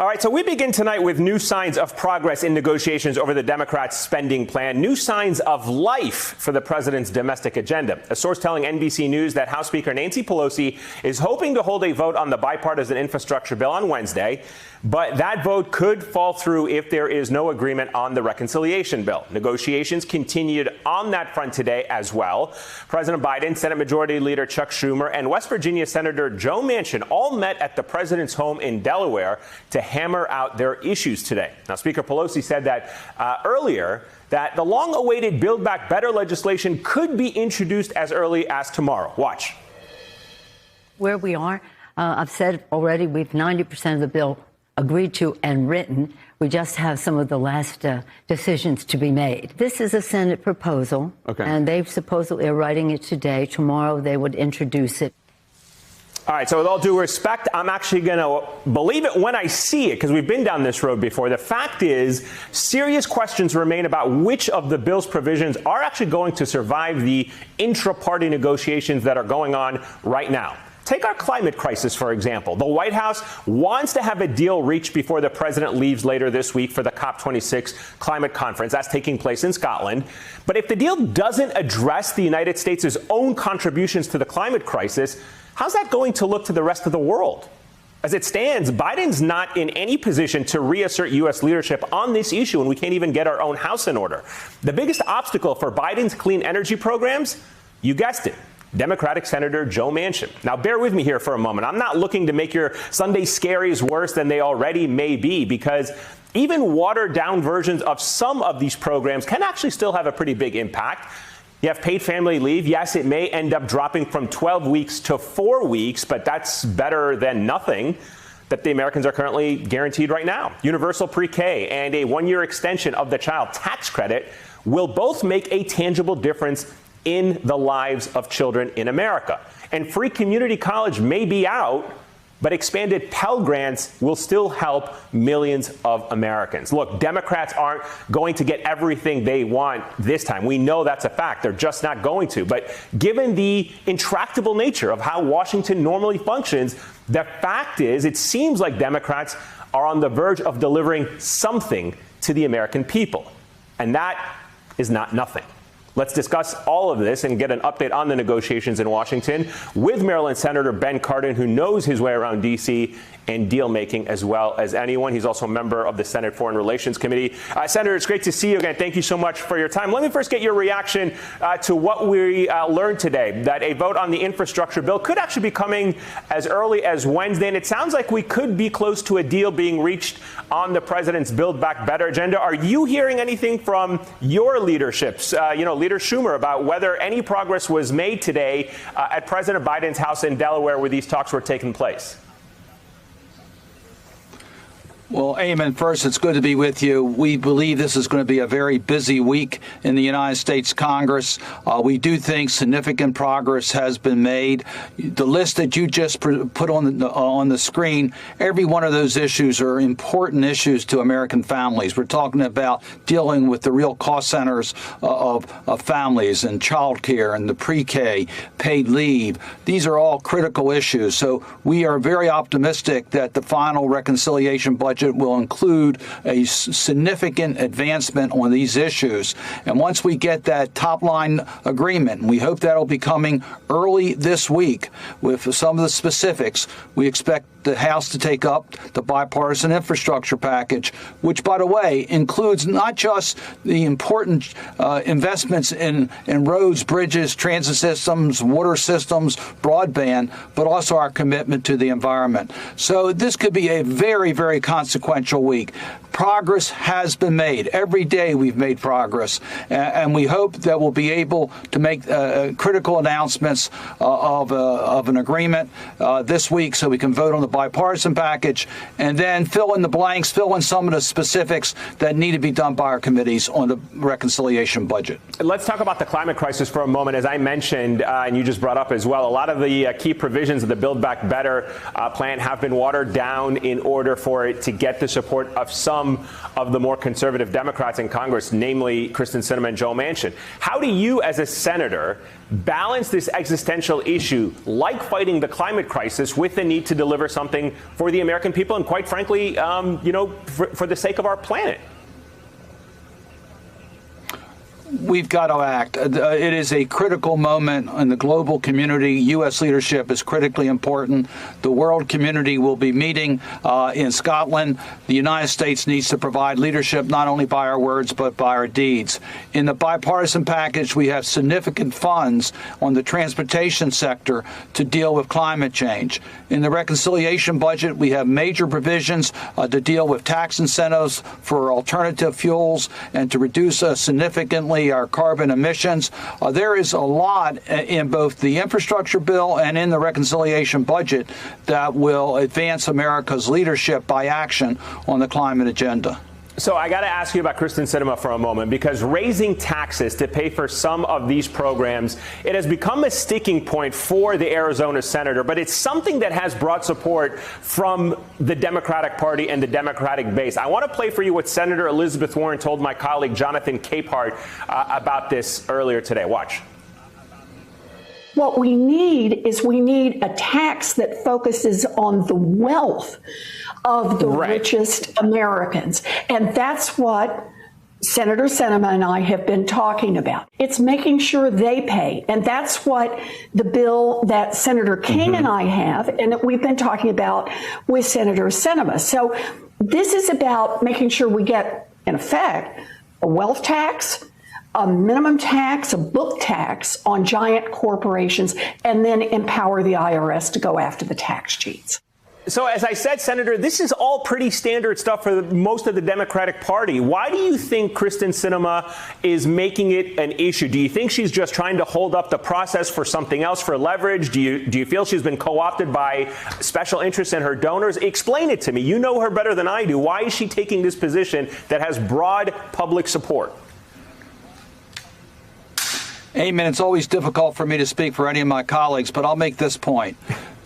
All right, so we begin tonight with new signs of progress in negotiations over the Democrats' spending plan, new signs of life for the president's domestic agenda. A source telling NBC News that House Speaker Nancy Pelosi is hoping to hold a vote on the bipartisan infrastructure bill on Wednesday, but that vote could fall through if there is no agreement on the reconciliation bill. Negotiations continued on that front today as well. President Biden, Senate Majority Leader Chuck Schumer, and West Virginia Senator Joe Manchin all met at the president's home in Delaware to hammer out their issues today. Now, Speaker Pelosi said that earlier that the long-awaited Build Back Better legislation could be introduced as early as tomorrow. Watch. Where we are, I've said already, we've 90% of the bill agreed to and written. We just have some of the last decisions to be made. This is a Senate proposal, and they supposedly are writing it today. Tomorrow they would introduce it. All right, so with all due respect, I'm actually going to believe it when I see it, because we've been down this road before. The fact is, serious questions remain about which of the bill's provisions are actually going to survive the intra-party negotiations that are going on right now. Take our climate crisis, for example. The White House wants to have a deal reached before the president leaves later this week for the COP26 climate conference. That's taking place in Scotland. But if the deal doesn't address the United States' own contributions to the climate crisis, how's that going to look to the rest of the world? As it stands, Biden's not in any position to reassert U.S. leadership on this issue, and we can't even get our own house in order. The biggest obstacle for Biden's clean energy programs, you guessed it, Democratic Senator Joe Manchin. Now, bear with me here for a moment. I'm not looking to make your Sunday scaries worse than they already may be, because even watered-down versions of some of these programs can actually still have a pretty big impact. You have paid family leave. Yes, it may end up dropping from 12 weeks to 4 weeks, but that's better than nothing that the Americans are currently guaranteed right now. Universal pre-K and a one-year extension of the child tax credit will both make a tangible difference in the lives of children in America. And free community college may be out, but expanded Pell Grants will still help millions of Americans. Look, Democrats aren't going to get everything they want this time. We know that's a fact. They're just not going to. But given the intractable nature of how Washington normally functions, the fact is it seems like Democrats are on the verge of delivering something to the American people. And that is not nothing. Let's discuss all of this and get an update on the negotiations in Washington with Maryland Senator Ben Cardin, who knows his way around D.C. and deal-making as well as anyone. He's also a member of the Senate Foreign Relations Committee. Senator, it's great to see you again. Thank you so much for your time. Let me first get your reaction to what we learned today, that a vote on the infrastructure bill could actually be coming as early as Wednesday, and it sounds like we could be close to a deal being reached on the president's Build Back Better agenda. Are you hearing anything from your leaderships, Leader Schumer, about whether any progress was made today at President Biden's house in Delaware where these talks were taking place? Well, Eamon, first, it's good to be with you. We believe this is going to be a very busy week in the United States Congress. We do think significant progress has been made. The list that you just put on the screen, every one of those issues are important issues to American families. We're talking about dealing with the real cost centers of families and child care and the pre-K, paid leave. These are all critical issues. So we are very optimistic that the final reconciliation budget will include a significant advancement on these issues. And once we get that top-line agreement, and we hope that'll be coming early this week with some of the specifics, we expect the House to take up the bipartisan infrastructure package, which, by the way, includes not just the important investments in roads, bridges, transit systems, water systems, broadband, but also our commitment to the environment. So this could be a very, very consequential week. Progress has been made. Every day we've made progress, and we hope that we'll be able to make critical announcements of an agreement this week so we can vote on the bipartisan package and then fill in the blanks, fill in some of the specifics that need to be done by our committees on the reconciliation budget. Let's talk about the climate crisis for a moment. As I mentioned, and you just brought up as well, a lot of the key provisions of the Build Back Better plan have been watered down in order for it to get the support of some some of the more conservative Democrats in Congress, namely Kristen Sinema and Joe Manchin. How do you, as a senator, balance this existential issue, like fighting the climate crisis, with the need to deliver something for the American people and, quite frankly, for the sake of our planet? We've got to act. It is a critical moment in the global community. U.S. leadership is critically important. The world community will be meeting in Scotland. The United States needs to provide leadership not only by our words but by our deeds. In the bipartisan package, we have significant funds on the transportation sector to deal with climate change. In the reconciliation budget, we have major provisions to deal with tax incentives for alternative fuels and to reduce significantly our carbon emissions. There is a lot in both the infrastructure bill and in the reconciliation budget that will advance America's leadership by action on the climate agenda. So I got to ask you about Kristen Sinema for a moment, because raising taxes to pay for some of these programs, it has become a sticking point for the Arizona senator, but it's something that has brought support from the Democratic Party and the Democratic base. I want to play for you what Senator Elizabeth Warren told my colleague Jonathan Capehart about this earlier today. Watch. What we need is a tax that focuses on the wealth of the richest Americans. And that's what Senator Sinema and I have been talking about. It's making sure they pay. And that's what the bill that Senator King and I have, and that we've been talking about with Senator Sinema. So this is about making sure we get, in effect, a wealth tax, a minimum tax, a book tax on giant corporations, and then empower the IRS to go after the tax cheats. So, as I said, Senator, this is all pretty standard stuff for most of the Democratic Party. Why do you think Kristen Sinema is making it an issue? Do you think she's just trying to hold up the process for something else, for leverage? Do you feel she's been co-opted by special interests and her donors? Explain it to me. You know her better than I do. Why is she taking this position that has broad public support? Amen. It's always difficult for me to speak for any of my colleagues, but I'll make this point.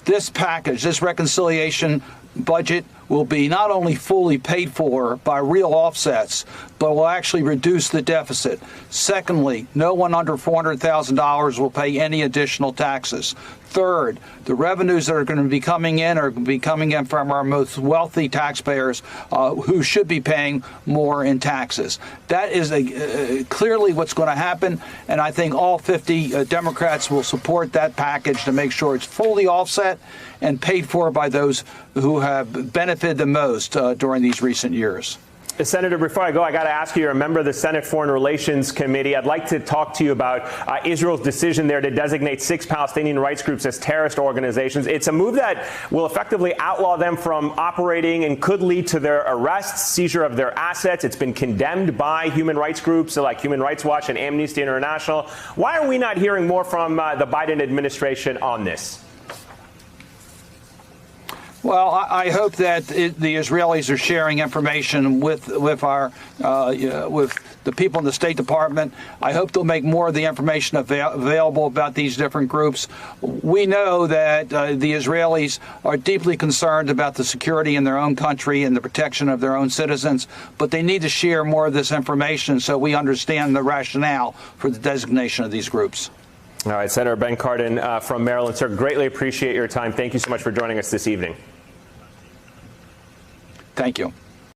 This package, this reconciliation budget, will be not only fully paid for by real offsets, but will actually reduce the deficit. Secondly, no one under $400,000 will pay any additional taxes. Third, the revenues that are going to be coming in are going to be coming in from our most wealthy taxpayers who should be paying more in taxes. That is clearly what's going to happen, and I think all 50 Democrats will support that package to make sure it's fully offset and paid for by those who have benefited the most during these recent years. Senator, before I go, I got to ask you, you're a member of the Senate Foreign Relations Committee. I'd like to talk to you about Israel's decision there to designate 6 Palestinian rights groups as terrorist organizations. It's a move that will effectively outlaw them from operating and could lead to their arrests, seizure of their assets. It's been condemned by human rights groups like Human Rights Watch and Amnesty International. Why are we not hearing more from the Biden administration on this? Well, I hope that the Israelis are sharing information with the people in the State Department. I hope they'll make more of the information available about these different groups. We know that the Israelis are deeply concerned about the security in their own country and the protection of their own citizens, but they need to share more of this information so we understand the rationale for the designation of these groups. All right, Senator Ben Cardin from Maryland, sir, greatly appreciate your time. Thank you so much for joining us this evening. Thank you.